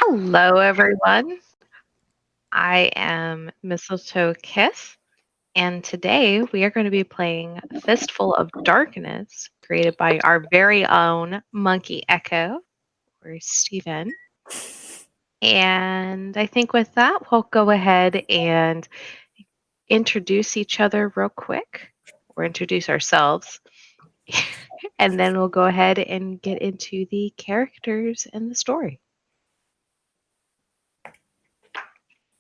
Hello, everyone. I am Mistletoe Kiss, and today we are going to be playing A Fistful of Darkness, created by our very own monkeyEcho, or Stefan. And I think with that, we'll go ahead and introduce each other real quick, or introduce ourselves, and then we'll go ahead and get into the characters and the story.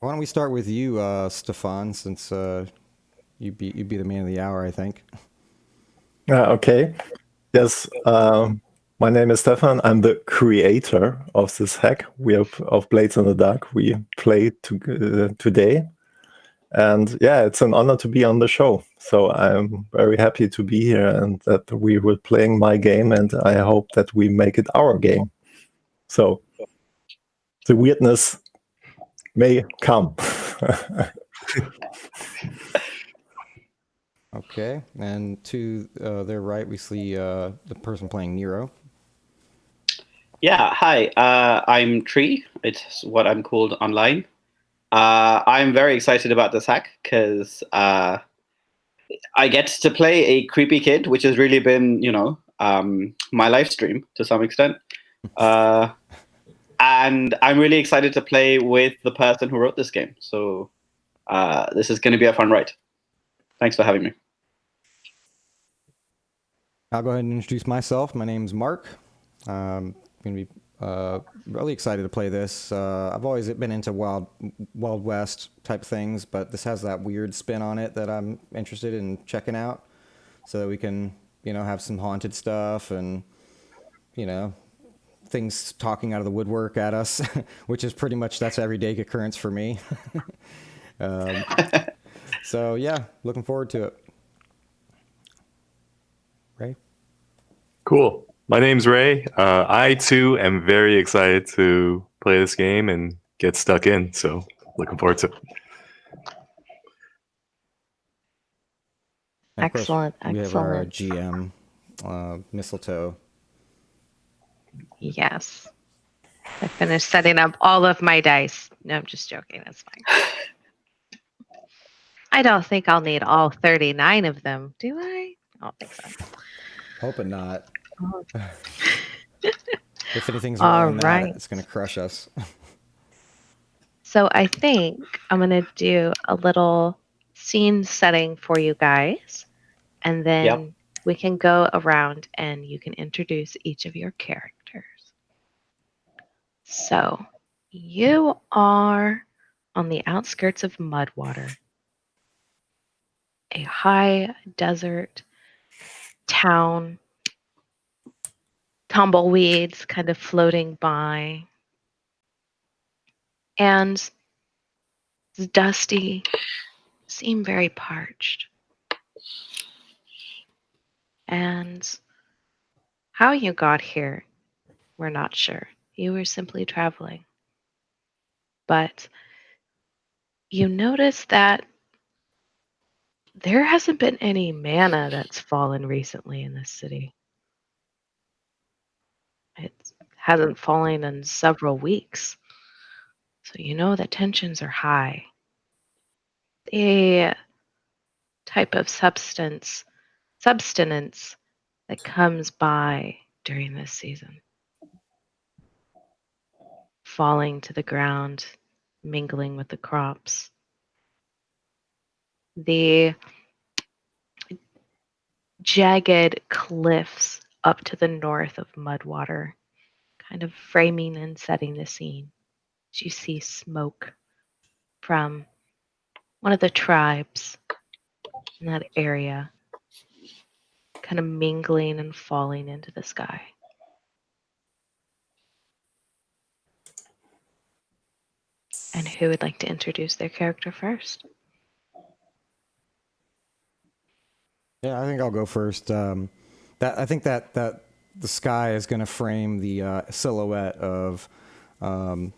Why don't we start with you, Stefan, since you'd be the man of the hour, I think. Okay. Yes. My name is Stefan. I'm the creator of this hack of Blades in the Dark we played today. And yeah, it's an honor to be on the show. So I'm very happy to be here and that we were playing my game, and I hope that we make it our game. So the weirdness may come. Okay, and to their right, we see the person playing Nero. Yeah, hi. I'm Tree. It's what I'm called online. I'm very excited about this hack because I get to play a creepy kid, which has really been, my live stream to some extent. And I'm really excited to play with the person who wrote this game. So this is going to be a fun ride. Thanks for having me. I'll go ahead and introduce myself. My name's Mark. I'm going to be really excited to play this. I've always been into Wild West type things, but this has that weird spin on it that I'm interested in checking out, so that we can, have some haunted stuff and, things talking out of the woodwork at us, which is pretty much that's everyday occurrence for me. So yeah, looking forward to it. Ray? Cool. My name's Ray. I too am very excited to play this game and get stuck in. So looking forward to it. Excellent. We have our GM, Mistletoe. Yes. I finished setting up all of my dice. No, I'm just joking. That's fine. I don't think I'll need all 39 of them, do I? I don't think so. Hoping not. Oh. If anything's wrong with that, it's going to crush us. So I think I'm going to do a little scene setting for you guys, and then we can go around and you can introduce each of your characters. So you are on the outskirts of Mudwater, a high desert town, tumbleweeds kind of floating by, and it's dusty, seem very parched. And how you got here, we're not sure. You were simply traveling. But you notice that there hasn't been any mana that's fallen recently in this city. It hasn't fallen in several weeks. So you know that tensions are high. The type of sustenance that comes by during this season. Falling to the ground, mingling with the crops. The jagged cliffs up to the north of Mudwater, kind of framing and setting the scene. You see smoke from one of the tribes in that area, kind of mingling and falling into the sky. And who would like to introduce their character first? Yeah, I think I'll go first. I think that the sky is going to frame the silhouette of a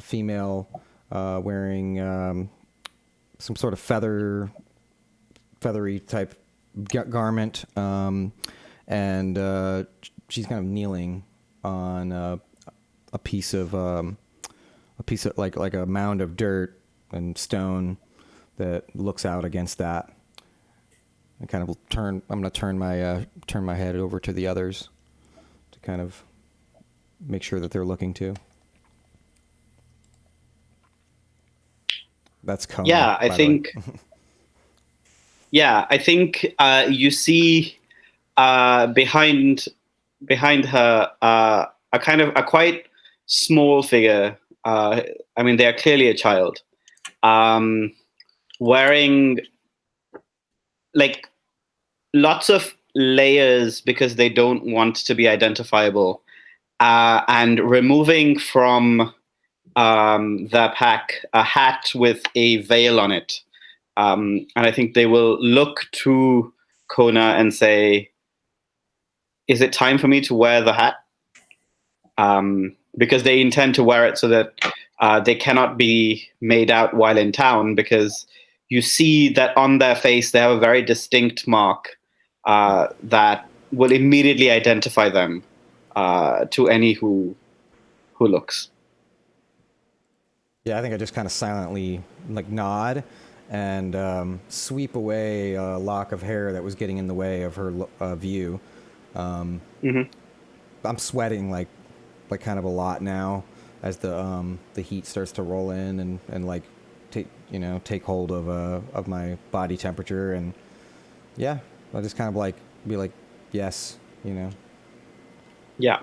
female wearing some sort of feathery type garment, and she's kind of kneeling on piece of like a mound of dirt and stone that looks out against that. I kind of I'm going to turn my head over to the others to kind of make sure that they're looking too. That's Kona. Yeah, I think. Yeah, I think you see behind her a quite small figure. I mean, they are clearly a child, wearing like lots of layers because they don't want to be identifiable, and removing from the pack a hat with a veil on it. And I think they will look to Kona and say, "Is it time for me to wear the hat?" Because they intend to wear it so that they cannot be made out while in town, because you see that on their face they have a very distinct mark that will immediately identify them to any who looks. Yeah, I think I just kind of silently nod and sweep away a lock of hair that was getting in the way of her view. Mm-hmm. I'm sweating like kind of a lot now as the heat starts to roll in and take hold of my body temperature, and yeah, I'll just kind of be like, yes, Yeah.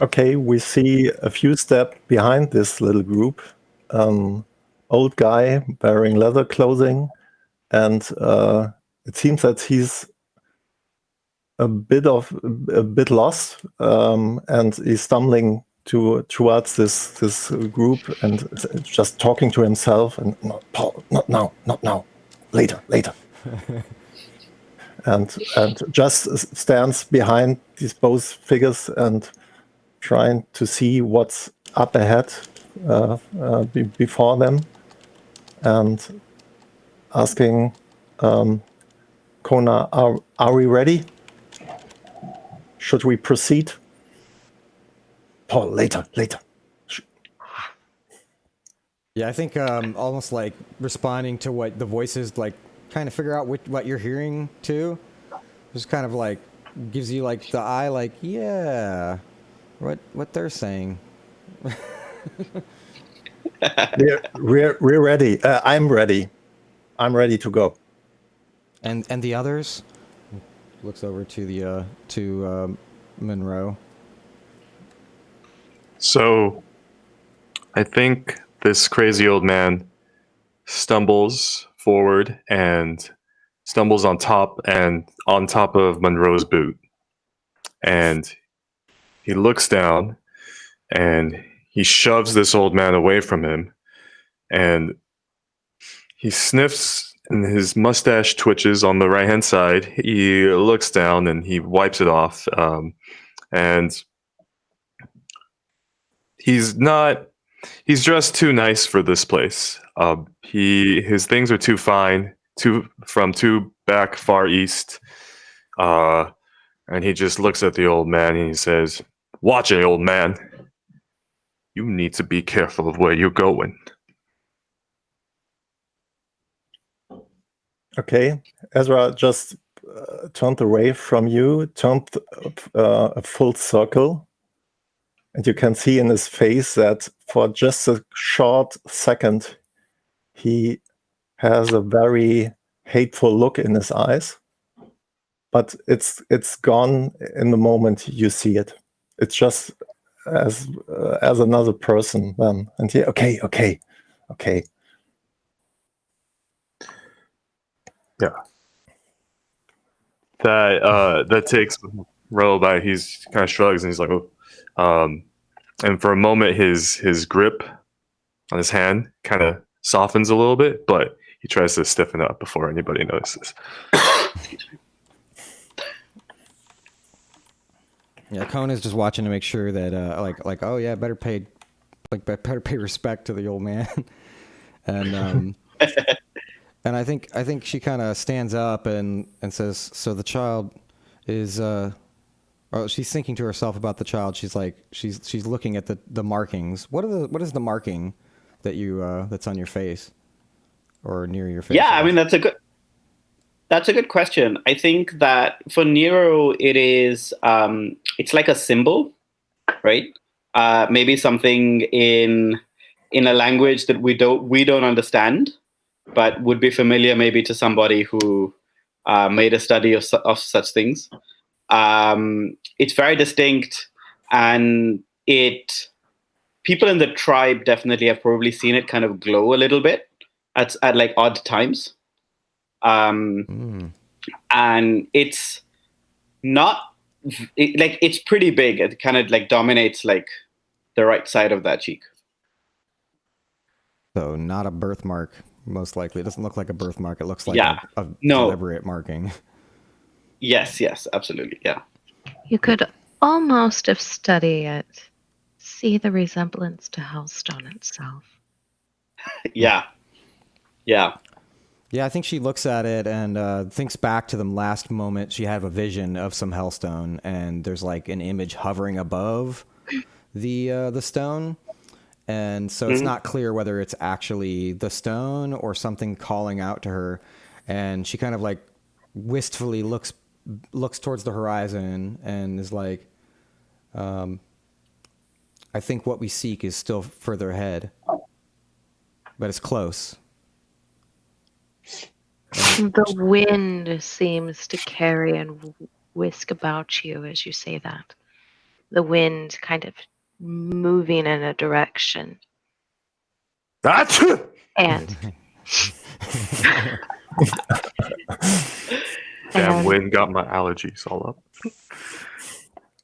Okay, we see a few steps behind this little group. Old guy wearing leather clothing, and it seems that he's a bit lost, and he's stumbling towards this group and just talking to himself. And no, Paul, not now, later. and just stands behind these both figures and trying to see what's up ahead before them, and asking, Kona, are we ready? Should we proceed? Paul, later. Yeah, I think almost like responding to what the voices kind of figure out what you're hearing too. Just kind of gives you the eye, yeah, what they're saying. We're ready. I'm ready. I'm ready to go. And the others? Looks over to the Munroe. So, I think this crazy old man stumbles forward and stumbles on top of Monroe's boot. And he looks down and he shoves this old man away from him, and he sniffs and his mustache twitches on the right hand side. He looks down and he wipes it off. And he's dressed too nice for this place. His things are too fine, from too back far east. And he just looks at the old man and he says, "Watch it, old man. You need to be careful of where you're going." Okay, Ezra just turned away from you, turned a full circle, and you can see in his face that for just a short second, he has a very hateful look in his eyes. But it's gone in the moment you see it. It's just as another person then. And he, okay. Yeah. That takes Ro by. He's kind of shrugs and he's like, "Oh," and for a moment his grip on his hand kind of softens a little bit, but he tries to stiffen up before anybody notices. Yeah, Kona's just watching to make sure that oh yeah, better pay respect to the old man. And and I think she kind of stands up and says, "So the child is Oh, she's thinking to herself about the child. She's like, she's looking at the markings. What is the marking that you that's on your face or near your face? Yeah, I mean that's a good question. I think that for Nero, it is it's like a symbol, right? Maybe something in a language that we don't understand, but would be familiar maybe to somebody who made a study of such things. It's very distinct, and people in the tribe definitely have probably seen it kind of glow a little bit at like odd times. And it's not like it's pretty big. It kind of like dominates like the right side of that cheek. So not a birthmark, most likely. It doesn't look like a birthmark. It looks like a No. deliberate marking. Yes, absolutely. Yeah. You could almost, if study it, see the resemblance to Hellstone itself. Yeah. Yeah, I think she looks at it and thinks back to the last moment she had a vision of some hellstone, and there's like an image hovering above the stone, and so it's not clear whether it's actually the stone or something calling out to her, and she kind of like wistfully looks towards the horizon and is like, I think what we seek is still further ahead, but it's close. The wind seems to carry and whisk about you as you say that. The wind kind of moving in a direction. And Damn wind got my allergies all up.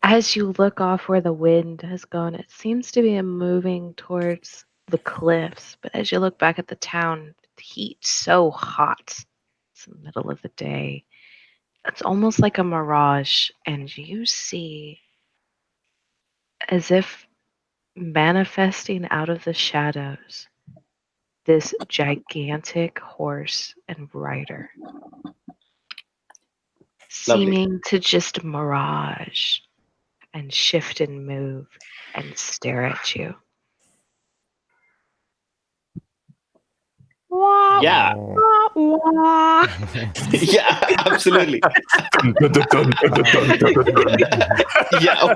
as you look off where the wind has gone, it seems to be moving towards the cliffs. But as you look back at the town, the heat's so hot. It's the middle of the day. It's almost like a mirage, and you see, as if manifesting out of the shadows, this gigantic horse and rider, seeming to just mirage and shift and move and stare at you. Yeah. Yeah, absolutely. Yeah.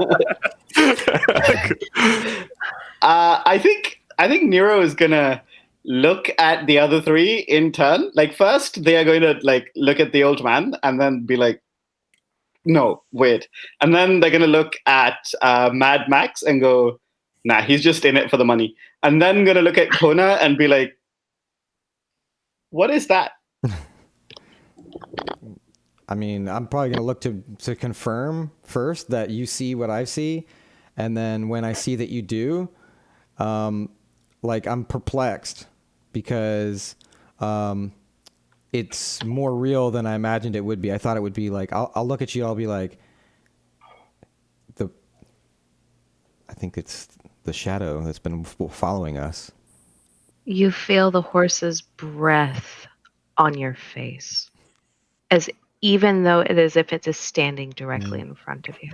I think Nero is gonna look at the other three in turn. Like first, they are going to like look at the old man and then be like, "No, wait," and then they're gonna look at Mad Max and go, "Nah, he's just in it for the money," and then gonna look at Kona and be like, "What is that?" I mean, I'm probably going to look to confirm first that you see what I see. And then when I see that you do, like I'm perplexed because it's more real than I imagined it would be. I thought it would be like, I'll look at you, I'll be like, I think it's the shadow that's been following us. You feel the horse's breath on your face, as even though it is if it is standing directly in front of you.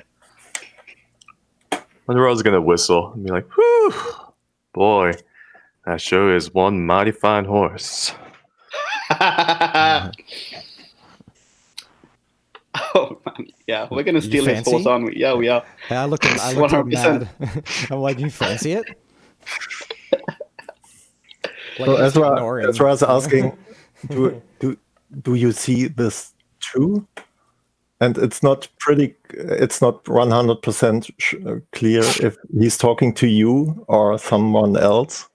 Monroe's gonna whistle and be like, "Whew, boy, that sure is one mighty fine horse." Oh man, yeah, we're gonna steal his horse, aren't we? Yeah, we are. I looked at him mad. I'm like, you fancy it? Like so Ezra's asking, do you see this too? And it's not 100% clear if he's talking to you or someone else,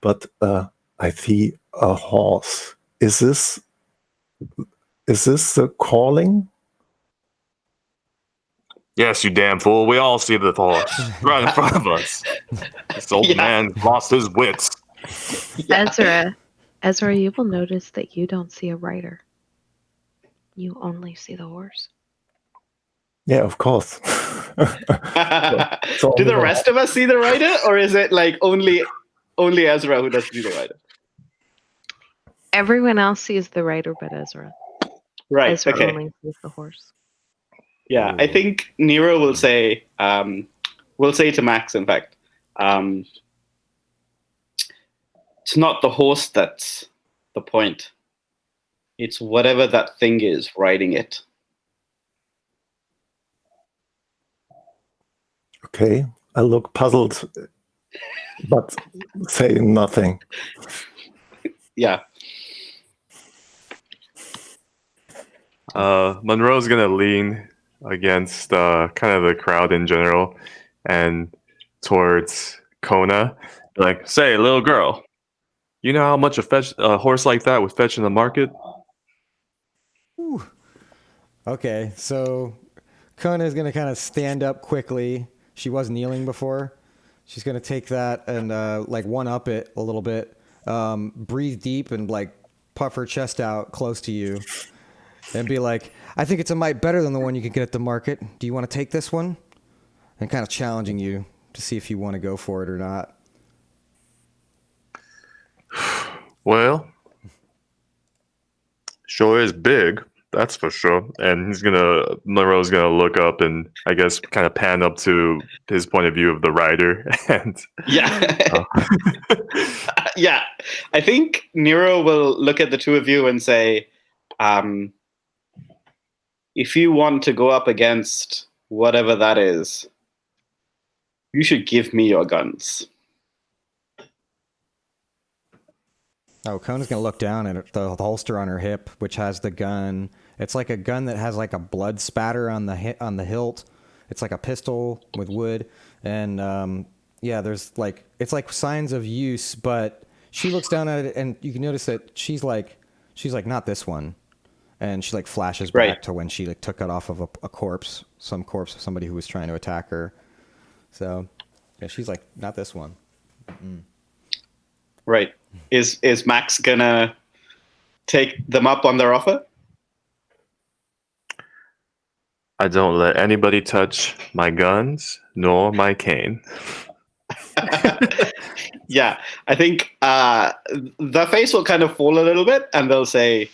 but I see a horse. Is this the calling? Yes, you damn fool. We all see the horse right in front of us. This old man lost his wits. Yeah. Ezra, you will notice that you don't see a rider. You only see the horse. Yeah, of course. Do the rest of us see the rider, or is it like only Ezra who doesn't see the rider? Everyone else sees the rider but Ezra. Right. Ezra okay. only sees the horse. Yeah, I think Nero will say to Max, in fact, it's not the horse that's the point. It's whatever that thing is riding it. Okay, I look puzzled, but say nothing. Yeah. Monroe's gonna lean against kind of the crowd in general and towards Kona. Like, say, little girl, you know how much a horse like that would fetch in the market? Whew. Okay, so Kona is going to kind of stand up quickly. She was kneeling before. She's going to take that and like one up it a little bit. Breathe deep and like puff her chest out close to you and be like, I think it's a mite better than the one you could get at the market. Do you want to take this one? And kind of challenging you to see if you want to go for it or not. Well, sure is big, that's for sure. And Monroe's gonna look up and I guess kind of pan up to his point of view of the rider. And Yeah. Yeah. I think Nero will look at the two of you and say, if you want to go up against whatever that is, you should give me your guns. Oh, Kona's going to look down at the holster on her hip, which has the gun. It's like a gun that has like a blood spatter on the hilt. It's like a pistol with wood. And yeah, there's like, it's like signs of use, but she looks down at it and you can notice that she's like, not this one. And she like flashes back to when she like took it off of a corpse, some corpse of somebody who was trying to attack her. So yeah, she's like, not this one. Mm-mm. Right. Is Max gonna take them up on their offer? I don't let anybody touch my guns nor my cane. Yeah, I think the face will kind of fall a little bit, and they'll say,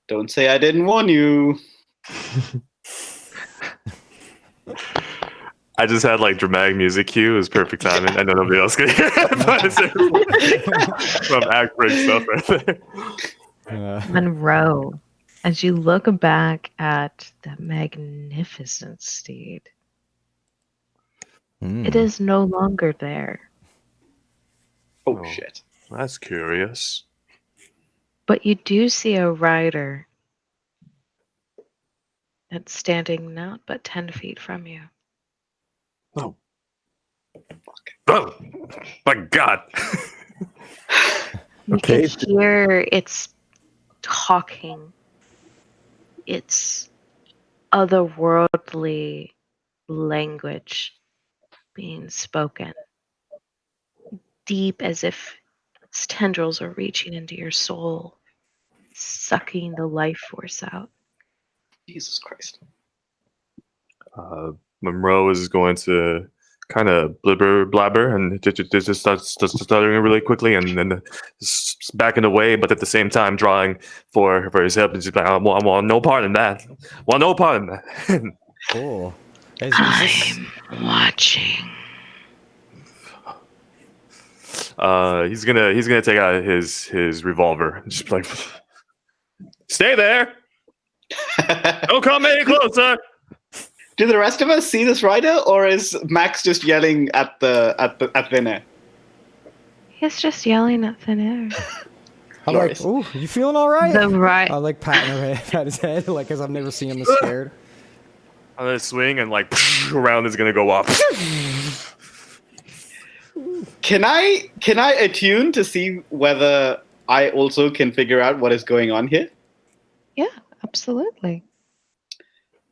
"Don't say I didn't warn you." I just had like dramatic music cue. It was perfect timing. I know nobody else could hear it, but it's some act break stuff right there. Monroe, as you look back at the magnificent steed, it is no longer there. Oh, shit. That's curious. But you do see a rider that's standing not but 10 feet from you. Oh. Oh, my God. You Okay. can hear it's talking. It's otherworldly language being spoken. Deep as if its tendrils are reaching into your soul, sucking the life force out. Jesus Christ. Monroe is going to kind of blabber and just start stuttering really quickly and then backing away, but at the same time drawing for his help. And just like, I want no part in that. Want no part in that. Cool. I'm watching. He's gonna take out his revolver and just be like, stay there. Don't come any closer. Do the rest of us see this rider, or is Max just yelling at thin air? He's just yelling at thin air. I'm like, ooh, you feeling all right? The right. I like patting her head, pat his head, like, because I've never seen him this scared. I'm gonna swing and like round is gonna go off. Can I attune to see whether I also can figure out what is going on here? Yeah, absolutely.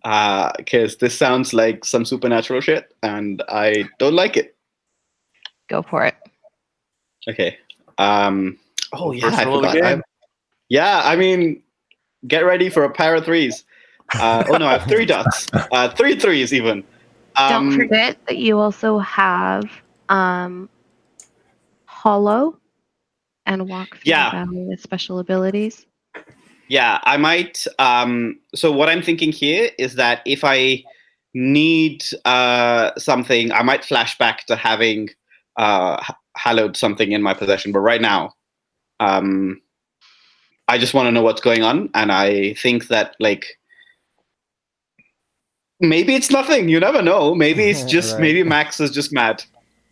Because this sounds like some supernatural shit, and I don't like it. Go for it. Okay. Oh yeah, I roll forgot. again. I mean, get ready for a pair of threes. Oh no, I have 3 dots. 3 threes even. Don't forget that you also have Hollow and Walk Through the Valley with special abilities. Yeah, I might. So what I'm thinking here is that if I need something, I might flash back to having hallowed something in my possession. But right now, I just want to know what's going on, and I think that like maybe it's nothing. You never know. Maybe it's just Right. maybe Max is just mad.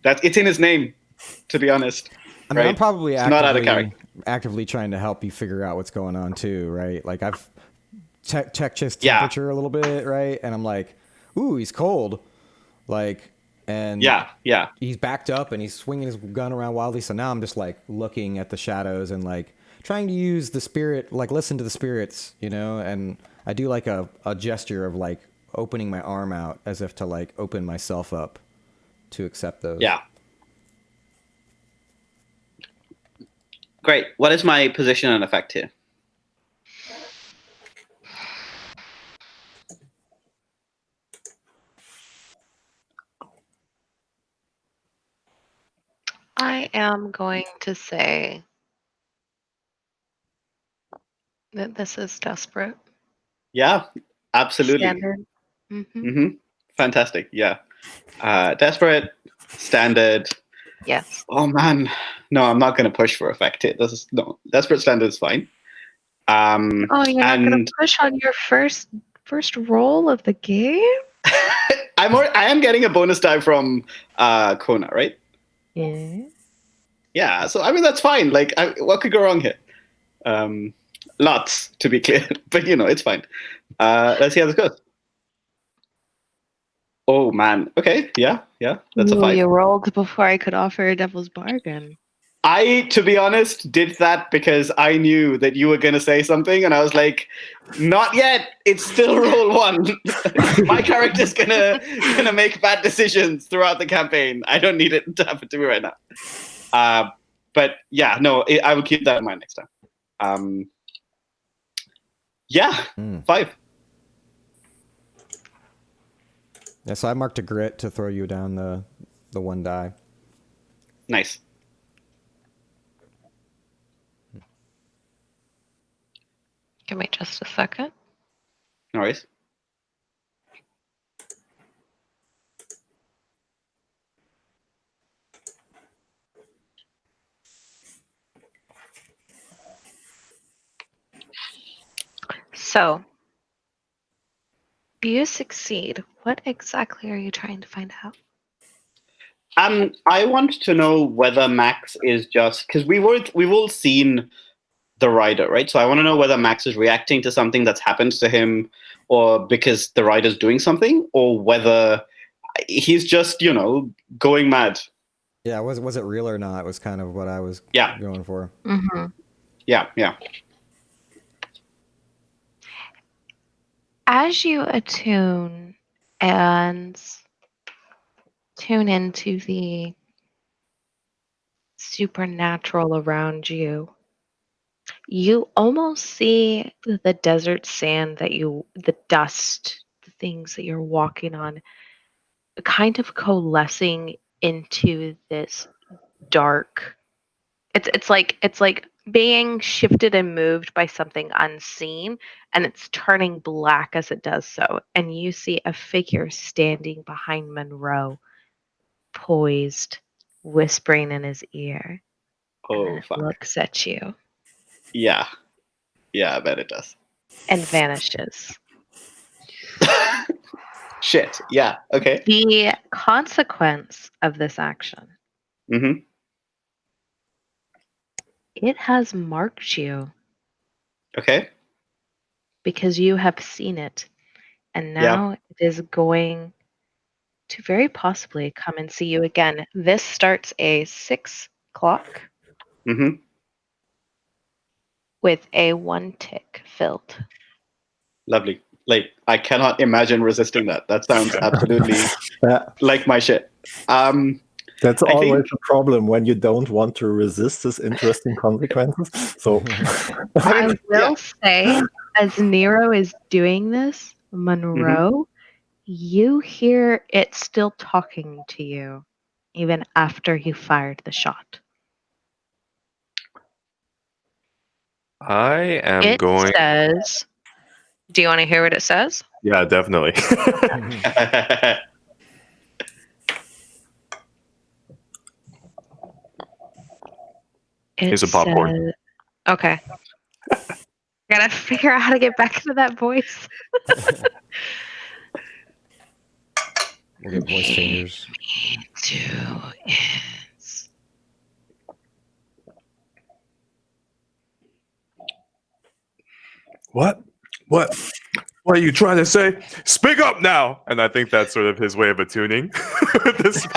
That it's in his name, to be honest. I mean, I'm Right? probably It's not out of character. actively trying to help you figure out what's going on too, right? Like I've checked his Yeah. temperature a little bit, right? And I'm like, ooh, he's cold. Like, and Yeah. he's backed up and he's swinging his gun around wildly. So now I'm just like looking at the shadows and like trying to use the spirit, like listen to the spirits, you know? And I do like a gesture of like opening my arm out as if to like open myself up to accept those. Yeah. Great. What is my position and effect here? I am going to say that this is desperate. Yeah, absolutely. Standard. Mm-hmm. Mm-hmm. Fantastic. Yeah. Desperate, standard. Yes. Oh man, no, I'm not going to push for effect here. This is no desperate standard is fine. Oh, you're not going And to push on your first roll of the game? I am getting a bonus die from Kona, right? Yeah. Yeah. So I mean that's fine. Like, what could go wrong here? Lots, to be clear, but you know it's fine. Let's see how this goes. Oh man. Okay. Yeah. That's a Ooh, 5. you rolled before I could offer a devil's bargain. I, to be honest, did that because I knew that you were going to say something, and I was like, "Not yet. It's still roll 1. My character's gonna make bad decisions throughout the campaign. I don't need it to happen to me right now." But yeah, no, I will keep that in mind next time. Yeah, 5. Yeah, so I marked a grit to throw you down the 1 die. Nice. Give me just a second. No worries. So, you succeed. What exactly are you trying to find out? I want to know whether Max is just because we've all seen the rider, right? So I want to know whether Max is reacting to something that's happened to him, or because the rider's doing something, or whether he's just going mad. Yeah, was it real or not? Was kind of what I was going for. Mm-hmm. Yeah. As you attune and tune into the supernatural around you, you almost see the desert sand the dust, the things that you're walking on, kind of coalescing into this dark. It's like being shifted and moved by something unseen, and it's turning black as it does so. And you see a figure standing behind Munroe, poised, whispering in his ear. And then Oh it fuck. looks at you Yeah, I bet it does. and vanishes. Shit. Yeah. Okay. The consequence of this action, Mm-hmm. it has marked you Okay. because you have seen it. And Yeah. now it is going to very possibly come and see you again. This starts a 6 clock Mm-hmm. with a 1 tick filled. Lovely. Like, I cannot imagine resisting that. That sounds absolutely like my shit. That's I always think- a problem when you don't want to resist this interesting consequences. So I will say, as Nero is doing this, Munroe, you hear it still talking to you even after you fired the shot. I am It going. says, do you want to hear what it says? Yeah, definitely. It Here's a popcorn. says, okay. Gotta figure out how to get back to that voice. We'll get voice changers. Two is What? What are you trying to say? Speak up now! And I think that's sort of his way of attuning. This-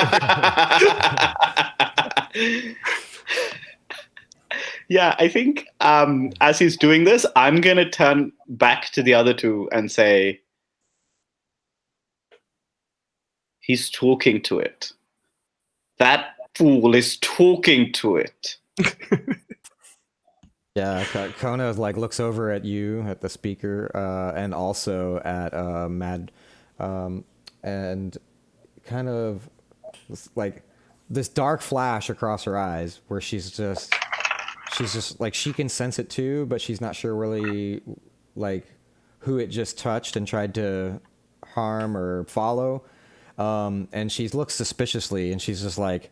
Yeah, I think as he's doing this, I'm going to turn back to the other two and say, he's talking to it. That fool is talking to it. Yeah, Kona like looks over at you, at the speaker, and also at Mad, and kind of like this dark flash across her eyes, where she's just like, she can sense it too, but she's not sure really like who it just touched and tried to harm or follow, and she looks suspiciously, and she's just like,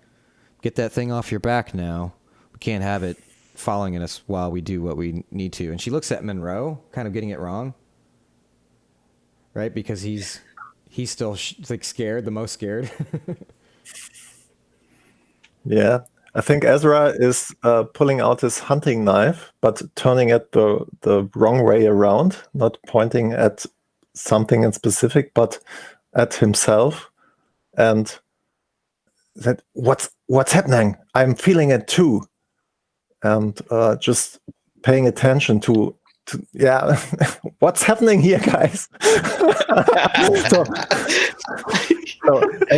"Get that thing off your back now. We can't have it following us while we do what we need to." And she looks at Munroe, kind of getting it wrong, right? Because he's still like scared, the most scared. Yeah, I think Ezra is pulling out his hunting knife, but turning it the wrong way around, not pointing at something in specific, but at himself. And that, what's happening? I'm feeling it too. And just paying attention to yeah, what's happening here, guys? so,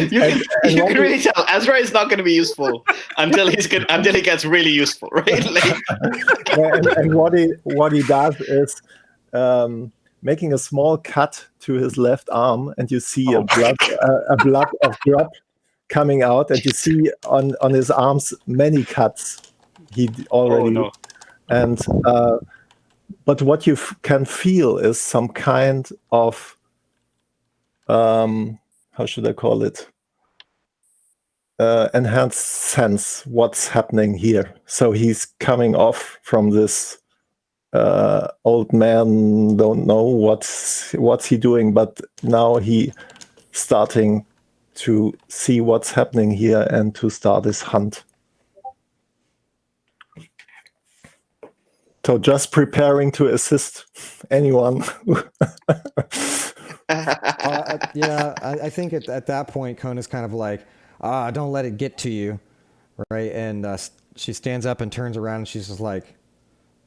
you can really tell Ezra is not going to be useful until he gets really useful, right? Like, and what he does is making a small cut to his left arm, and you see a blood of drop coming out, and you see on his arms many cuts he already. Oh, no. And but what you can feel is some kind of how should I call it? Enhanced sense what's happening here. So he's coming off from this old man, don't know what's he doing, but now he starting to see what's happening here and to start his hunt. So just preparing to assist anyone. Yeah, I think at that point, Kona's kind of like, don't let it get to you, right? And she stands up and turns around, and she's just like,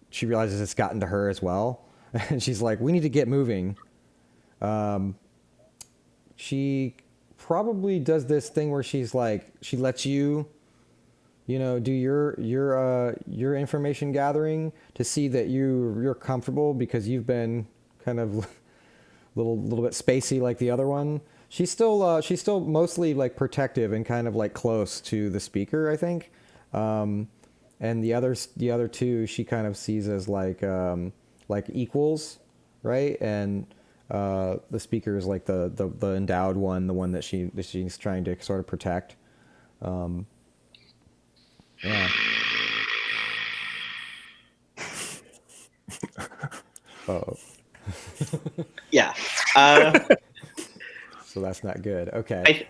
she realizes it's gotten to her as well, and she's like, we need to get moving. She probably does this thing where she's like, she lets you, do your information gathering to see that you're comfortable, because you've been kind of little bit spacey like the other one. She's still mostly like protective and kind of like close to the speaker, I think. And the other two she kind of sees as like equals, right? And the speaker is like the endowed one, the one that she's trying to sort of protect. Yeah. Oh. Yeah. So that's not good. Okay.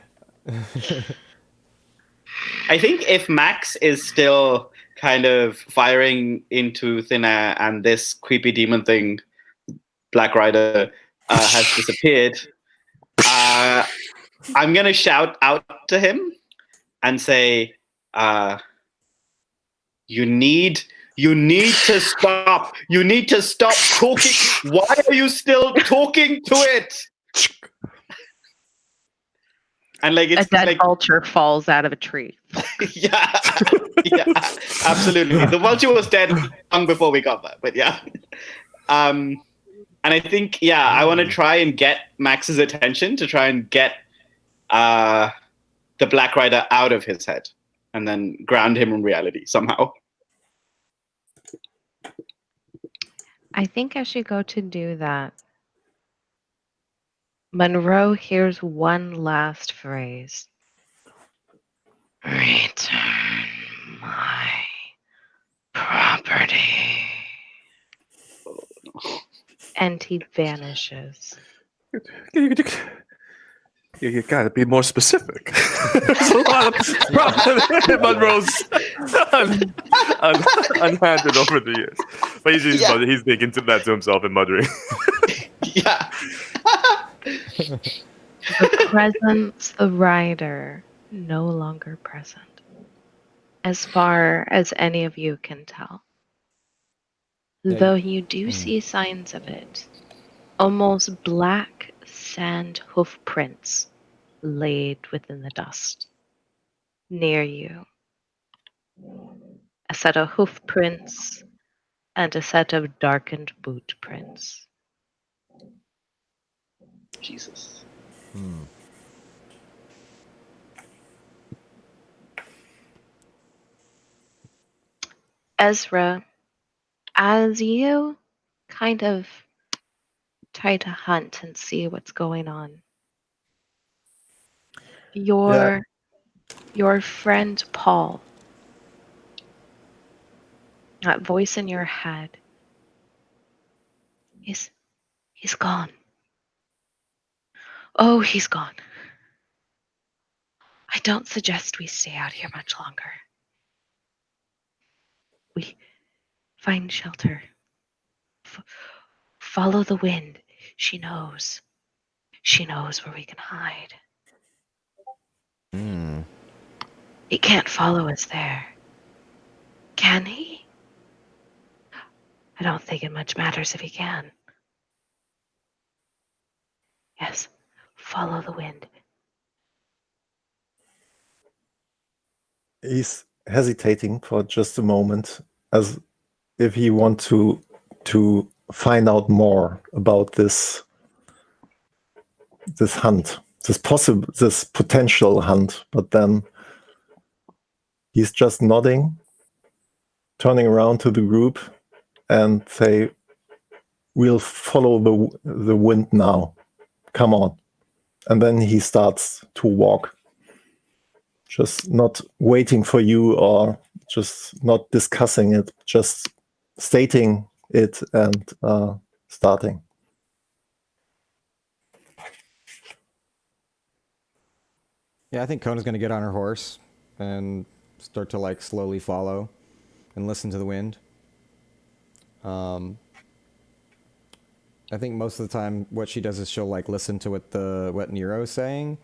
I think if Max is still kind of firing into thin air and this creepy demon thing, Black Rider, has disappeared, I'm going to shout out to him and say, you need to stop. You need to stop talking. Why are you still talking to it? And like it's a dead like vulture falls out of a tree. yeah, absolutely. The vulture was dead long before we got there, but yeah. And I think I want to try and get Max's attention to try and get the Black Rider out of his head and then ground him in reality somehow. I think as you go to do that, Munroe hears one last phrase. Return my property. And he vanishes. You gotta be more specific. There's a lot of problem Munroe's unhanded over the years. But he's thinking that to himself and muttering. Yeah. The presence, the rider, no longer present, as far as any of you can tell. Yeah, Though you do see signs of it, almost black sand hoof prints laid within the dust. Near you, a set of hoof prints and a set of darkened boot prints. Jesus. Ezra, as you kind of try to hunt and see what's going on, your friend Paul, that voice in your head, he's gone. Oh, he's gone. I don't suggest we stay out here much longer. We find shelter. Follow the wind. She knows. She knows where we can hide. He can't follow us there. Can he? I don't think it much matters if he can. Yes, follow the wind. He's hesitating for just a moment, as if he wants to find out more about this hunt, this potential hunt. But then he's just nodding, turning around to the group, and say, "We'll follow the wind now. Come on." And then he starts to walk, just not waiting for you or just not discussing it, just stating it and starting. Yeah, I think Kona's going to get on her horse and start to like slowly follow and listen to the wind. I think most of the time what she does is she'll like listen to what Nero's saying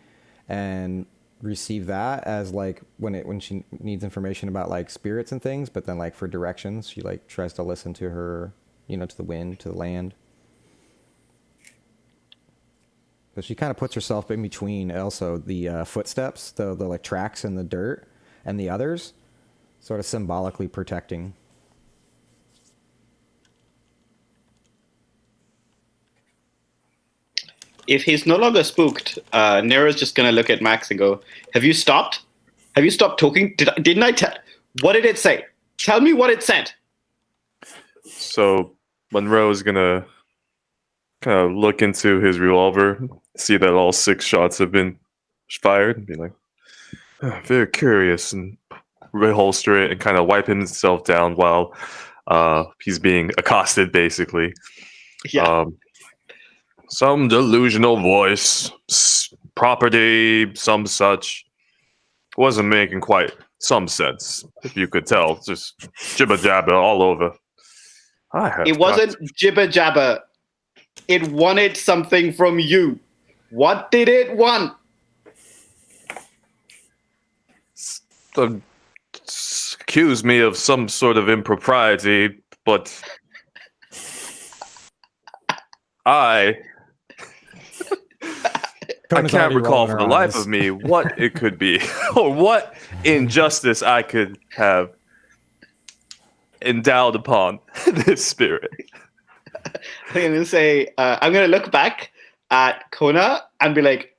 and receive that as like when she needs information about like spirits and things, but then like for directions she like tries to listen to her, to the wind, to the land. But she kind of puts herself in between also the footsteps, the like tracks in the dirt, and the others, sort of symbolically protecting. If he's no longer spooked, Nero's just gonna look at Max and go, "Have you stopped? Have you stopped talking? Didn't I tell? What did it say? Tell me what it said." So Munroe is gonna kind of look into his revolver, see that all 6 shots have been fired, and be like, very curious, and reholster it and kind of wipe himself down while he's being accosted, basically. Yeah. Some delusional voice, property, some such. Wasn't making quite some sense, if you could tell. Just jibber jabber all over. It wasn't jibber jabber. It wanted something from you. What did it want? Accuse me of some sort of impropriety, but I can't recall for the life of me what it could be or what injustice I could have endowed upon this spirit. I'm going to say, I'm going to look back at Kona and be like,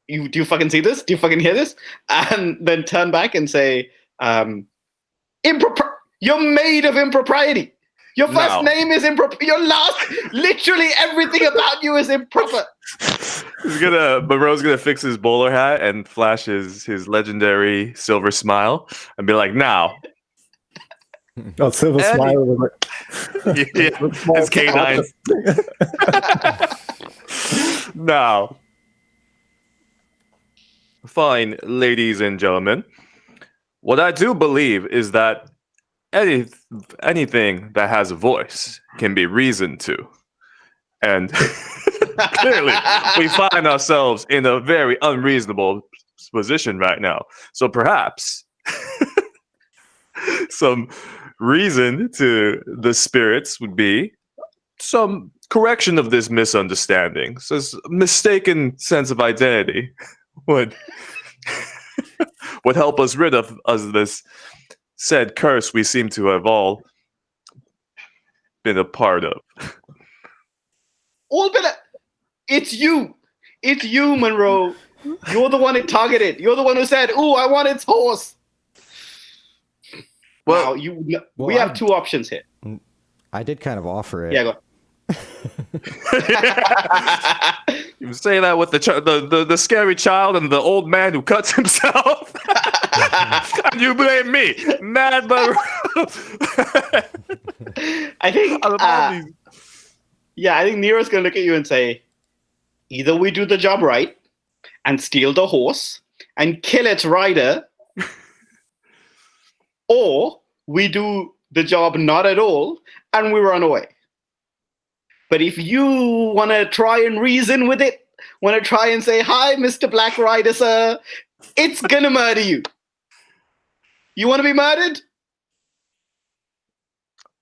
do you fucking see this? Do you fucking hear this? And then turn back and say, you're made of impropriety. Your first No. name is improper. Your last, literally everything about you is improper. Monroe's gonna fix his bowler hat and flash his legendary silver smile and be like, now. Oh, silver Eddie. smile. With Yeah, his canine. Now, fine, ladies and gentlemen. What I do believe is that anything that has a voice can be reasoned to. And clearly, we find ourselves in a very unreasonable position right now. So perhaps some reason to the spirits would be some correction of this misunderstanding. So this mistaken sense of identity would would help us rid of this said curse we seem to have all been a part of. It's you. It's you, Munroe. You're the one it targeted. You're the one who said, "Ooh, I want its horse." Well, we have two options here. I did kind of offer it. Yeah, go. You say that with the scary child and the old man who cuts himself. And you blame me, Mad Munroe. I think. I think Nero's gonna look at you and say, either we do the job right and steal the horse and kill its rider, or we do the job not at all and we run away. But if you want to try and reason with it, want to try and say, "Hi, Mr. Black Rider, sir," it's gonna murder you. You want to be murdered?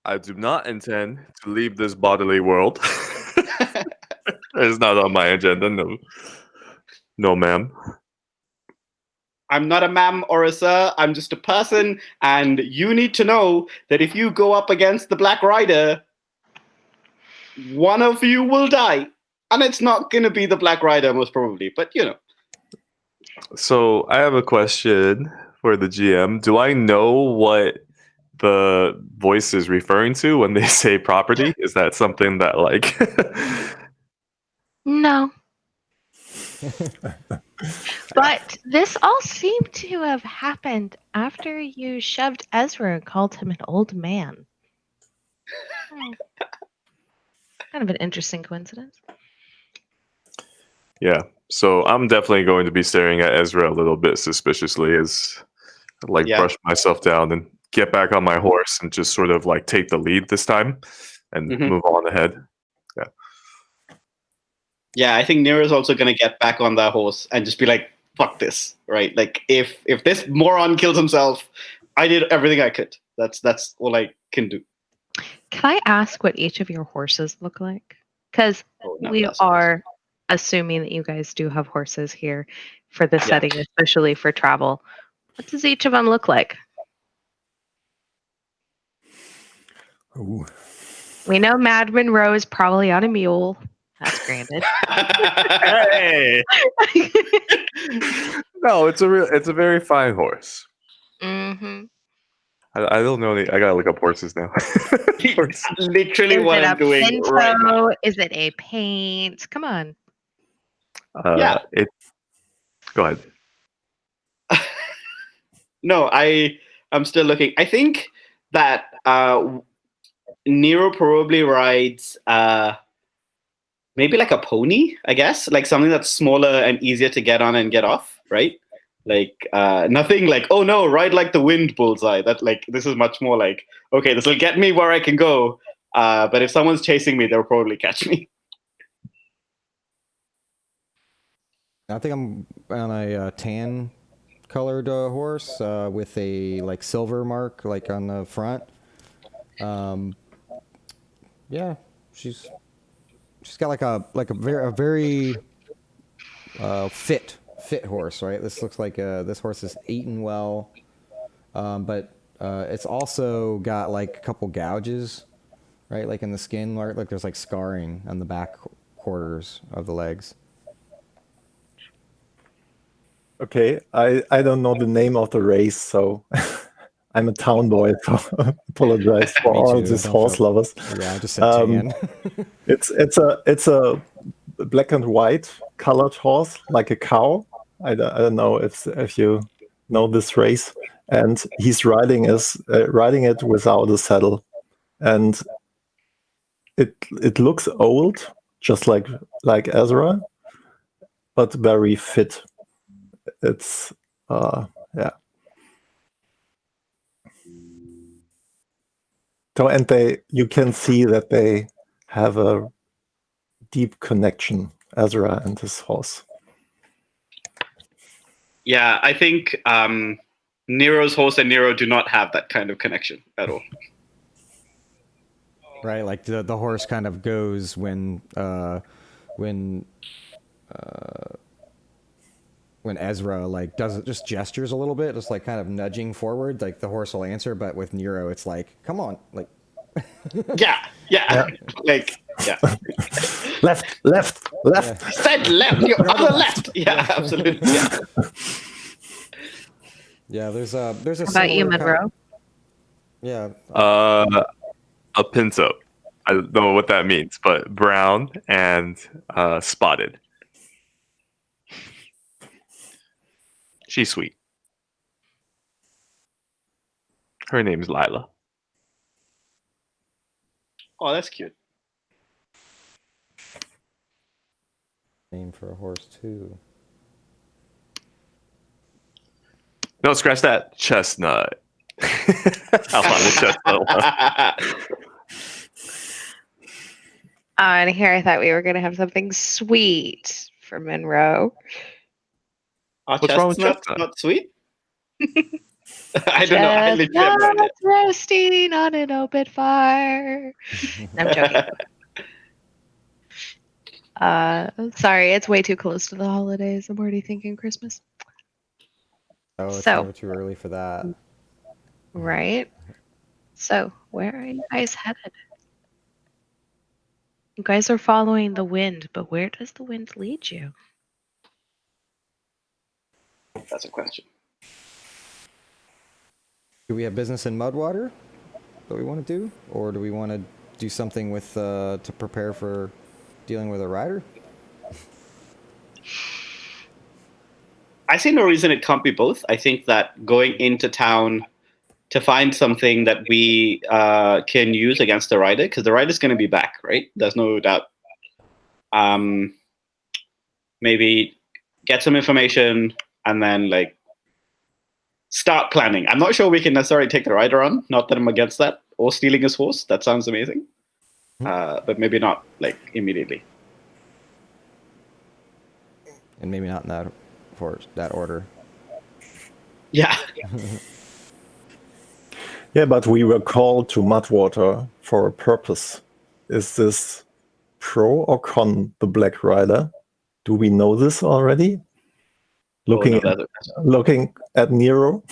I do not intend to leave this bodily world. It's not on my agenda. No, ma'am. I'm not a ma'am or a sir. I'm just a person, and you need to know that if you go up against the Black Rider, one of you will die. And it's not going to be the Black Rider, most probably, but you know. So I have a question for the GM. Do I know what the voice is referring to when they say property? Is that something that like... No. But this all seemed to have happened after you shoved Ezra and called him an old man. Kind of an interesting coincidence. Yeah, so I'm definitely going to be staring at Ezra a little bit suspiciously as I brush myself down and get back on my horse and just sort of like take the lead this time and move on ahead. Yeah, I think Nero's also going to get back on that horse and just be like, fuck this, right? Like, if this moron kills himself, I did everything I could. That's all I can do. Can I ask what each of your horses look like? Because we are assuming that you guys do have horses here for the setting, especially for travel. What does each of them look like? Ooh. We know Mad Munroe is probably on a mule. That's granted. Hey! No, it's a very fine horse. Mm-hmm. I don't know any. I gotta look up horses now. Literally Is what it I'm a doing pinto? right now. Is it a paint? Come on. Go ahead. No, I'm still looking. I think that Nero probably rides maybe like a pony, I guess, like something that's smaller and easier to get on and get off, right? Like nothing like, oh no, ride like the wind bullseye. That like this is much more like, okay, this will get me where I can go. But if someone's chasing me, they'll probably catch me. I think I'm on a tan colored horse with a like silver mark like on the front. Yeah, she's got like a very fit horse, right? This looks like this horse is eaten well, but it's also got like a couple gouges, right? Like in the skin, like there's like scarring on the back quarters of the legs. Okay, I don't know the name of the race, so I'm a town boy, so apologize for Me all too, these don't horse feel- lovers. Yeah, I just said tan. It's a black and white colored horse, like a cow. I don't know if you know this race, and he's riding it without a saddle, and it looks old, just like Ezra, but very fit. It's yeah. So and you can see that they have a deep connection, Ezra and his horse. Yeah, I think Nero's horse and Nero do not have that kind of connection at all. Right, like the horse kind of goes when Ezra like does it, just gestures a little bit, just like kind of nudging forward, like the horse will answer. But with Nero, it's like, come on, like Yeah. Like, yeah. Left. I said left, your other left. Yeah, absolutely. Yeah. Yeah, there's a How about you, similar Monroe? yeah. A pinto. I don't know what that means, but brown and spotted. She's sweet. Her name's Lila. Oh, that's cute. Name for a horse too. No, scratch that. Chestnut. I'll find the chestnut one. And here I thought we were going to have something sweet for Monroe. Are What's wrong with chestnuts chestnut? not sweet? I don't know. I literally have no idea. Chestnuts roasting on an open fire. I'm joking. Sorry, it's way too close to the holidays. I'm already thinking Christmas. Oh, it's So- never too early for that. Right? So, where are you guys headed? You guys are following the wind, but where does the wind lead you? That's a question. Do we have business in Mudwater that we want to do, or do we want to do something with to prepare for dealing with a rider? I see no reason it can't be both. I think that going into town to find something that we can use against the rider, because the rider's going to be back, right? There's no doubt. Maybe get some information and then like start planning. I'm not sure we can necessarily take the rider on. Not that I'm against that, or stealing his horse. That sounds amazing, but maybe not like immediately. And maybe not in that order. Yeah. Yeah, but we were called to Mudwater for a purpose. Is this pro or con the Black Rider? Do we know this already? Looking at Nero.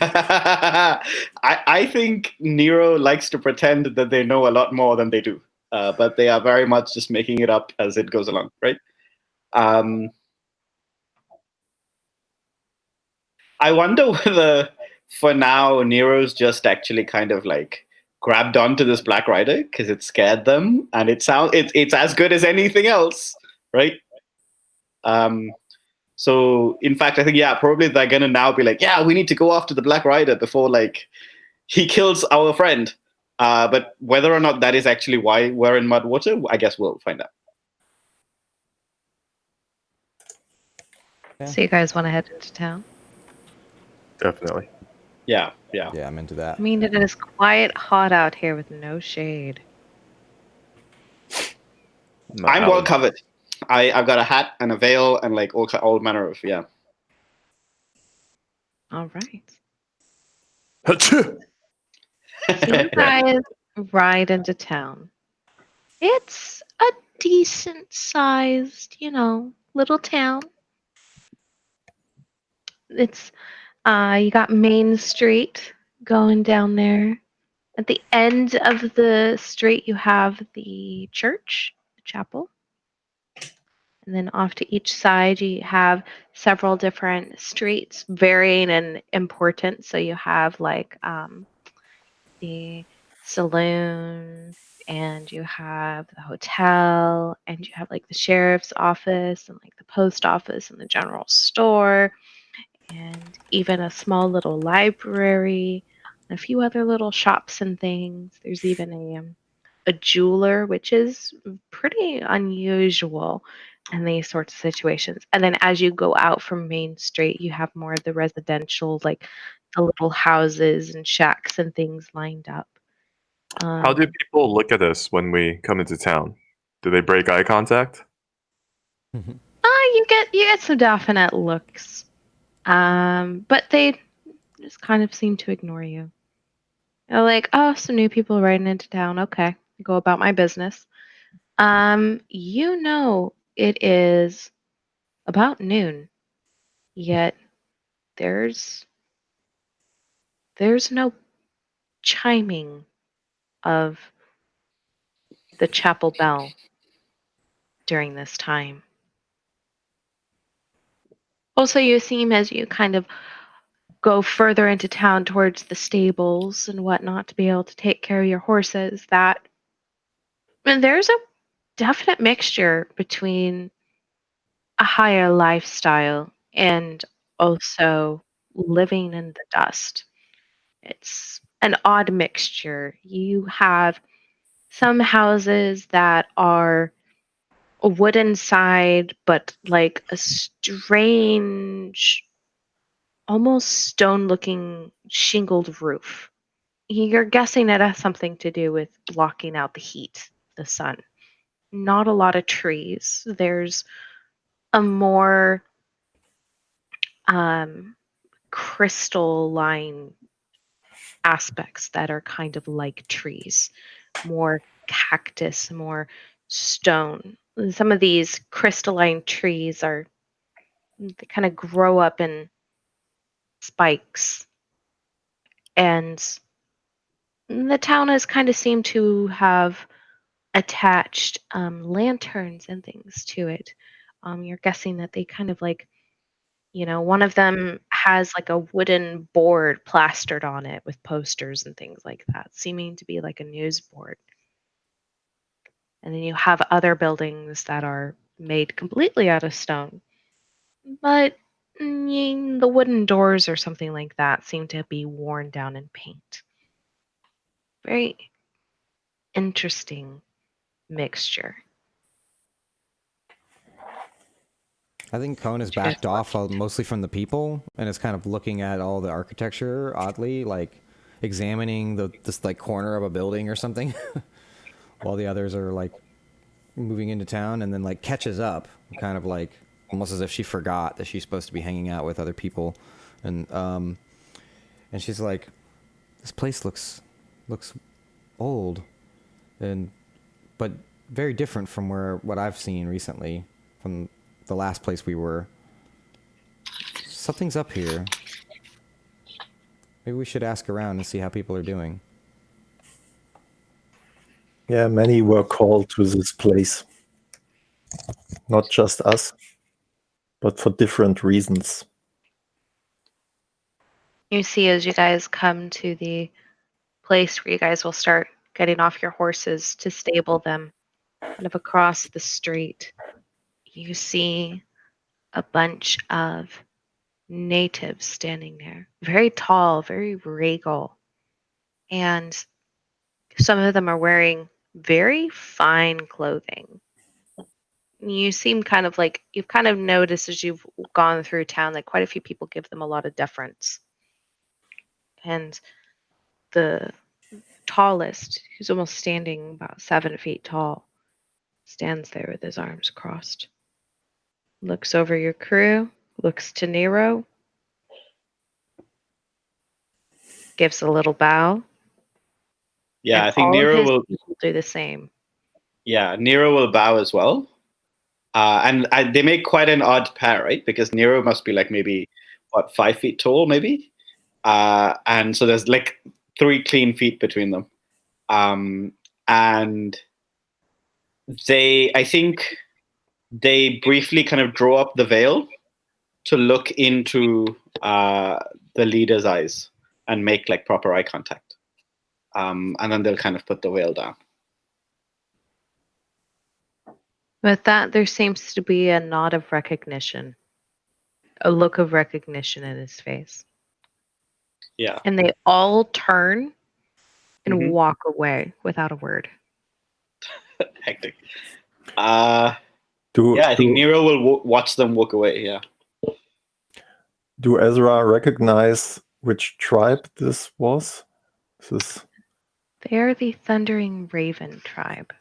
I think Nero likes to pretend that they know a lot more than they do, but they are very much just making it up as it goes along, right? I wonder whether, for now, Nero's just actually kind of like grabbed onto this Black Rider because it scared them, and it's as good as anything else, right? So, in fact, I think probably they're gonna now be like, we need to go after the Black Rider before like he kills our friend. But whether or not that is actually why we're in Mudwater, I guess we'll find out. So you guys want to head into town? Definitely. Yeah. Yeah, I'm into that. I mean, it is quite hot out here with no shade. I'm well covered. I've got a hat and a veil and like all manner of All right. Achoo! So you guys ride into town. It's a decent sized, little town. It's you got Main Street going down there. At the end of the street you have the church, the chapel. And then off to each side, you have several different streets, varying in importance. So you have like the saloon, and you have the hotel, and you have like the sheriff's office, and like the post office, and the general store, and even a small little library, and a few other little shops and things. There's even a jeweler, which is pretty unusual in these sorts of situations. And then as you go out from Main Street, you have more of the residential, like the little houses and shacks and things lined up. How do people look at us when we come into town? Do they break eye contact? You get some definite looks, but they just kind of seem to ignore you. They're like, oh, some new people riding into town. Okay, go about my business. It is about noon, yet there's no chiming of the chapel bell during this time. Also, you seem as you kind of go further into town towards the stables and whatnot to be able to take care of your horses, that and there's a definite mixture between a higher lifestyle and also living in the dust. It's an odd mixture. You have some houses that are a wooden side, but like a strange, almost stone looking shingled roof. You're guessing it has something to do with blocking out the heat, the sun. Not a lot of trees. There's a more um, crystalline aspects that are kind of like trees, more cactus, more stone. And some of these crystalline trees they kind of grow up in spikes, and the town has kind of seemed to have attached lanterns and things to it. You're guessing that they kind of like, one of them has like a wooden board plastered on it with posters and things like that, seeming to be like a news board. And then you have other buildings that are made completely out of stone, but the wooden doors or something like that seem to be worn down in paint. Very interesting mixture. I think Kona's You guys backed off watched. mostly from the people and is kind of looking at all the architecture oddly, like examining this like corner of a building or something, while the others are like moving into town, and then like catches up, kind of like almost as if she forgot that she's supposed to be hanging out with other people, and she's like, "This place looks old, and but very different from what I've seen recently from the last place we were. Something's up here. Maybe we should ask around and see how people are doing." Yeah, many were called to this place. Not just us, but for different reasons. You see, as you guys come to the place where you guys will start getting off your horses to stable them, kind of across the street, you see a bunch of natives standing there, very tall, very regal, and some of them are wearing very fine clothing. You seem kind of like you've kind of noticed as you've gone through town that quite a few people give them a lot of deference. And the tallest, who's almost standing about 7 feet tall, stands there with his arms crossed. Looks over your crew, looks to Nero, gives a little bow, Yeah, and I think all of Nero his will. people do the same. Yeah, Nero will bow as well. They make quite an odd pair, right? Because Nero must be like maybe 5 feet tall, maybe. And so there's like 3 clean feet between them. And I think they briefly kind of draw up the veil to look into the leader's eyes and make like proper eye contact. And then they'll kind of put the veil down. With that, there seems to be a nod of recognition, a look of recognition in his face. Yeah. And they all turn and Mhm. walk away without a word. Hectic. Do Yeah, I think do, Nero will watch them walk away. Yeah. do Ezra recognize which tribe this was? This They are the Thundering Raven tribe.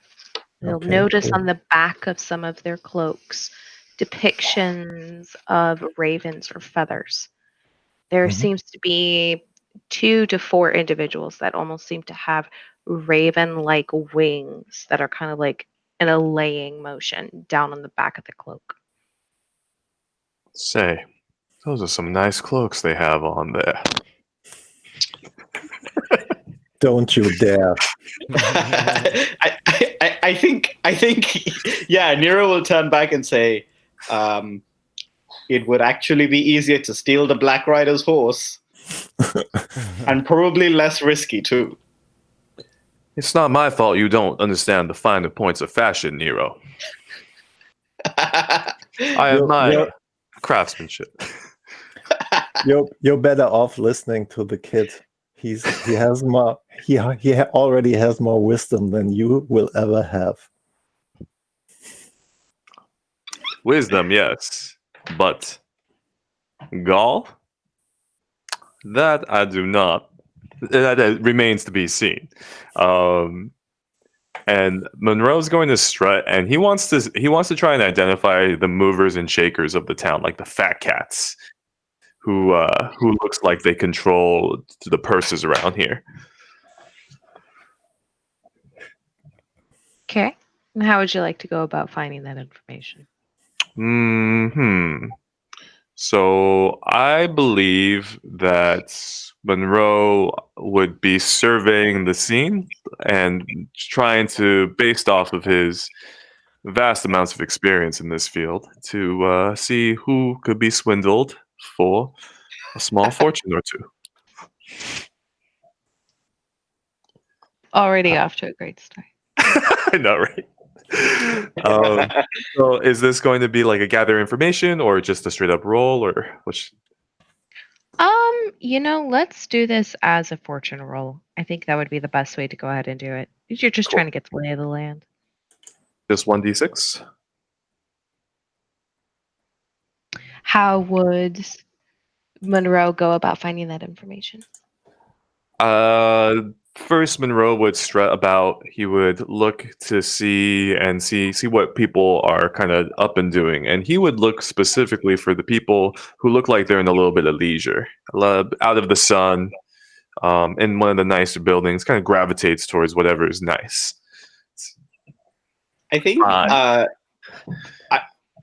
You'll okay, notice cool. on the back of some of their cloaks depictions of ravens or feathers. There Mhm. seems to be 2 to 4 individuals that almost seem to have raven-like wings that are kind of like in a laying motion down on the back of the cloak. Say, those are some nice cloaks they have on there. Don't you dare! I think, yeah, Nero will turn back and say, it would actually be easier to steal the Black Rider's horse, and probably less risky too. It's not my fault you don't understand the finer points of fashion, Nero. I admire craftsmanship. You're better off listening to the kid. He has more. He already has more wisdom than you will ever have. Wisdom, yes, but gall? That I do not. That remains to be seen. And Monroe's going to strut, and he wants to try and identify the movers and shakers of the town, like the fat cats, who looks like they control the purses around here. Okay. And how would you like to go about finding that information? So I believe that Monroe would be surveying the scene and trying to, based off of his vast amounts of experience in this field, to see who could be swindled for a small fortune or two. Already off to a great start. I know, right? So is this going to be like a gather information or just a straight up roll, or which? Let's do this as a fortune roll. I think that would be the best way to go ahead and do it. You're just Cool. trying to get the lay of the land. Just 1d6? How would Monroe go about finding that information? First Monroe would strut about. He would look to see what people are kind of up and doing, and he would look specifically for the people who look like they're in a little bit of leisure, out of the sun, in one of the nicer buildings. Kind of gravitates towards whatever is nice. I think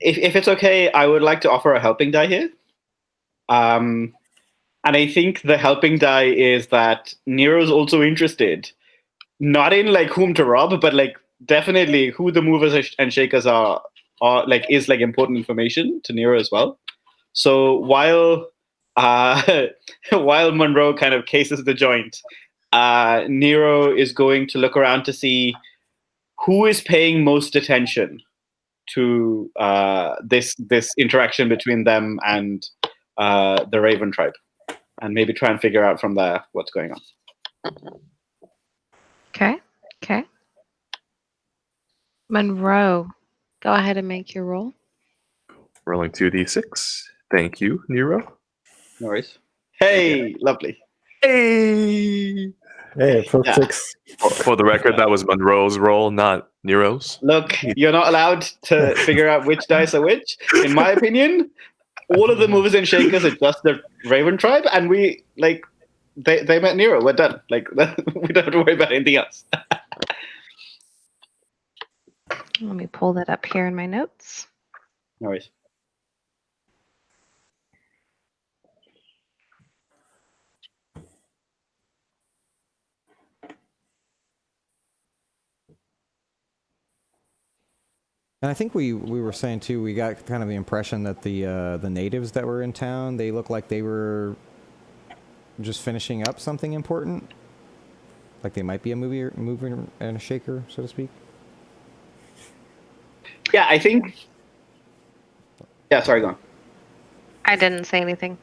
if it's okay, I would like to offer a helping die here. And I think the helping die is that Nero's also interested, not in like whom to rob, but like definitely who the movers and shakers are like is like important information to Nero as well. So while while Monroe kind of cases the joint, Nero is going to look around to see who is paying most attention to this interaction between them and the Raven tribe, and maybe try and figure out from there what's going on. Okay. Monroe, go ahead and make your roll. Rolling 2d6. Thank you, Nero. No worries. Hey, lovely. Hey! Hey, for Yeah. 6. For the record, that was Monroe's roll, not Nero's. Look, you're not allowed to figure out which dice are which. In my opinion, all of the movers and shakers are just the Raven tribe, and we like they met Nero. We're done. Like we don't have to worry about anything else. Let me pull that up here in my notes. No worries. And I think we were saying too, we got kind of the impression that the natives that were in town, they looked like they were just finishing up something important. Like they might be a mover and a shaker, so to speak. Yeah, I think. Yeah, sorry, go on. I didn't say anything.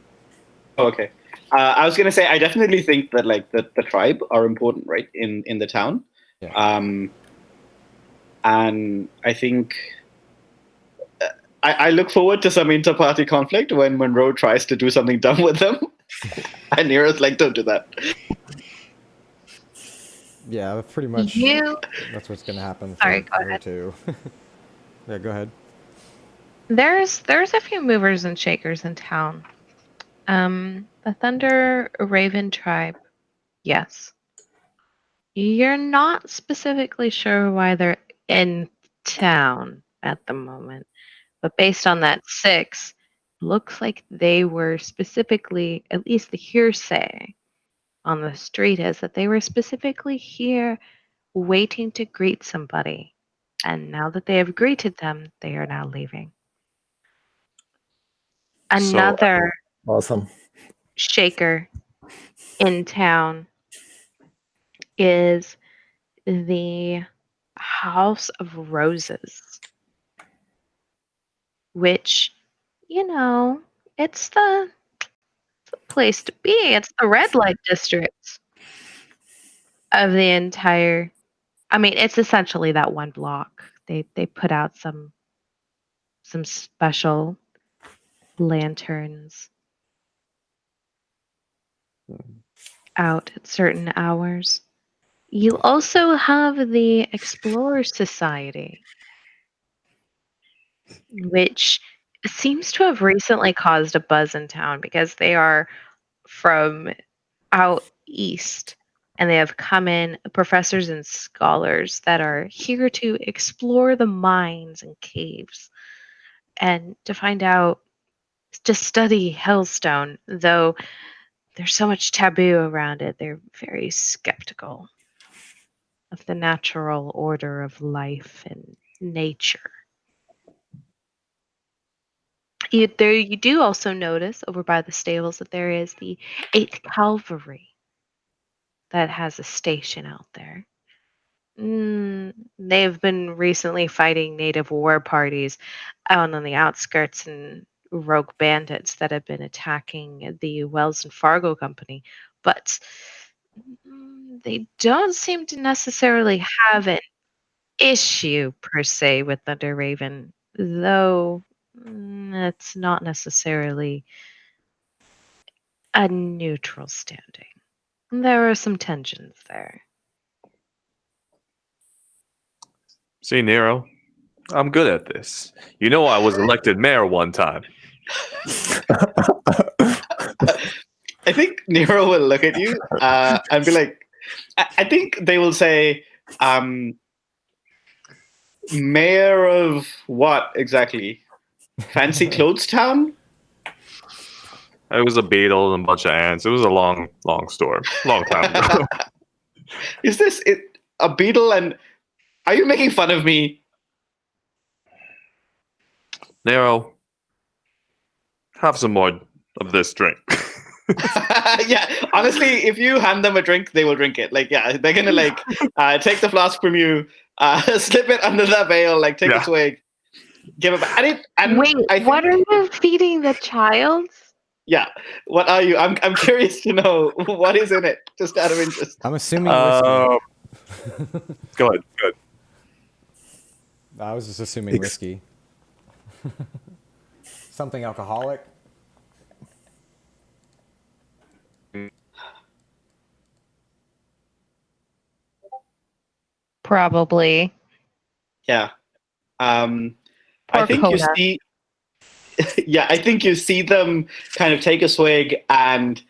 Oh, okay. I was gonna say I definitely think that like the tribe are important, right, in the town. Yeah. And I think I look forward to some inter-party conflict when Munroe tries to do something dumb with them, and Nero's like, "Don't do that." Yeah, pretty much. That's what's going to happen for Sorry, go her ahead. too. Yeah, go ahead. There's a few movers and shakers in town. The Thunder Raven tribe, yes. You're not specifically sure why they're in town at the moment, but based on that 6, looks like they were specifically, at least the hearsay on the street is that they were specifically here waiting to greet somebody. And now that they have greeted them, they are now leaving. So- Another Awesome. shaker in town is the House of Roses, which, it's the place to be. It's the red light district of the entire. I mean, it's essentially that one block. They put out some special lanterns out at certain hours. You also have the Explorer Society, which seems to have recently caused a buzz in town because they are from out east and they have come in professors and scholars that are here to explore the mines and caves and to find out, to study Hellstone, though there's so much taboo around it. They're very skeptical of the natural order of life and nature. You do also notice over by the stables that there is the 8th Cavalry that has a station out there. They've been recently fighting native war parties out on the outskirts and rogue bandits that have been attacking the Wells and Fargo Company, but they don't seem to necessarily have an issue per se with Thunder Raven, though it's not necessarily a neutral standing. There are some tensions there. See, Nero, I'm good at this. You know, I was elected mayor one time. I think Nero will look at you and be like, I think they will say, "Mayor of what exactly? Fancy Clothes Town?" It was a beetle and a bunch of ants. It was a long story. Long time ago. Is this a beetle? And are you making fun of me? Nero, have some more of this drink. Yeah, honestly, if you hand them a drink, they will drink it. Like, yeah, they're gonna like take the flask from you, slip it under the veil, like take a swig, give it back. Wait, what are you feeding the child? Yeah, what are you? I'm curious to know what is in it, just out of interest. I'm assuming whiskey. Go ahead. I was just assuming whiskey. Something alcoholic. Probably. Yeah. I think Kona. you see. Yeah, I think you see them kind of take a swig, and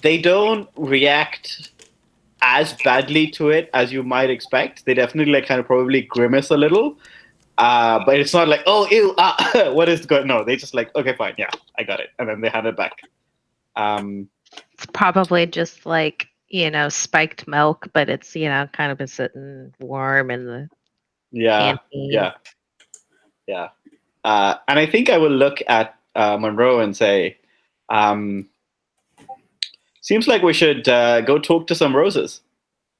they don't react as badly to it as you might expect. They definitely like kind of probably grimace a little, but it's not like, oh ew, what is going? No, they just like, okay, fine, yeah, I got it, and then they hand it back. It's probably just like, spiked milk, but it's, kind of been sitting warm in the Yeah, campaign. yeah. And I think I will look at Munroe and say, seems like we should go talk to some roses.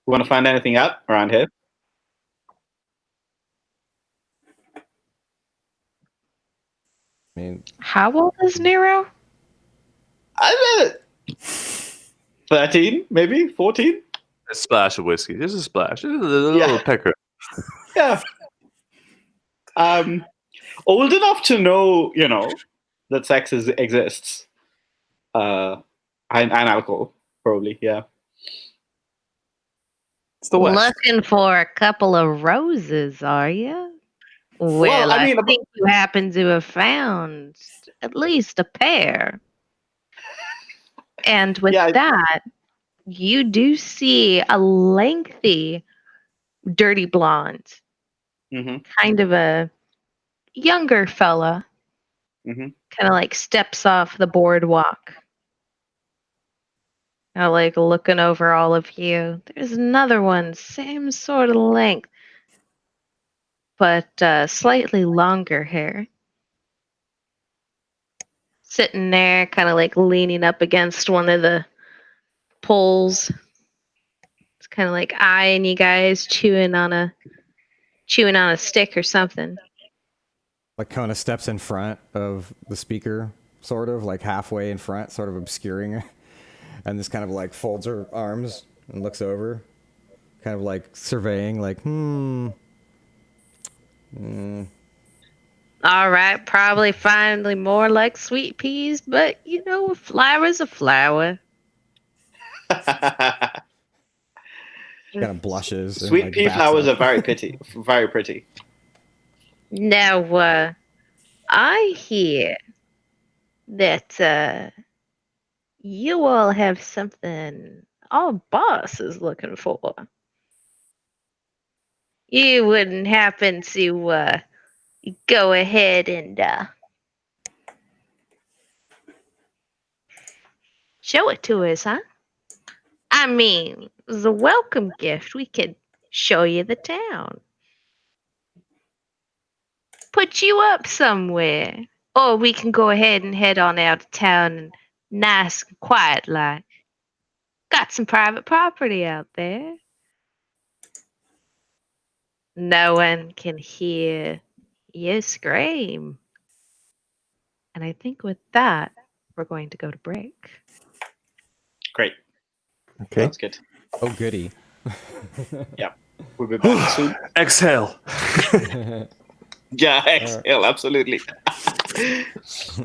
You want to find anything out around here? I mean, How old is Nero? I 13, maybe 14. A splash of whiskey. Just a splash. Just a little Yeah. pecker. Yeah. Old enough to know, that sex exists. And alcohol, probably. Yeah. It's the West. Looking for a couple of roses, are you? Well, Well, I I mean, think you happen to have found at least a pair. And with Yeah. that, you do see a lengthy, dirty blonde, Mhm. kind of a younger fella, Mhm. kind of like steps off the boardwalk. Like looking over all of you. There's another one, same sort of length, but slightly longer hair. Sitting there, kind of like leaning up against one of the poles. It's kind of like eyeing you guys, chewing on a stick or something. like Kona steps in front of the speaker, sort of like halfway in front, sort of obscuring her, and just kind of like folds her arms and looks over, kind of like surveying, like, All right, probably finally more like sweet peas, but a flower's a flower. kind of blushes and Sweet like pea backs flowers up. are very pretty. Very pretty. Now, I hear that you all have something our boss is looking for. You wouldn't happen to go ahead and show it to us, huh? I mean, as a welcome gift, we could show you the town. Put you up somewhere. Or we can go ahead and head on out of town and nice and quiet like. Got some private property out there. No one can hear you scream. And I think with that, we're going to go to break. Great. Okay. Sounds good. Oh, goody. Yeah. We'll be back soon. Exhale. Yeah, exhale, absolutely.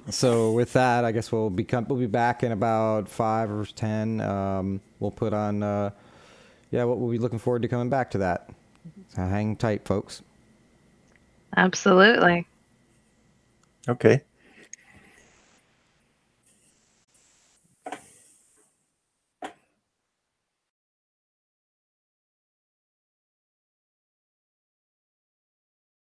So with that, I guess we'll be back in about 5 or 10. We'll put on, what we'll be looking forward to coming back to that. So hang tight, folks. Absolutely. Okay.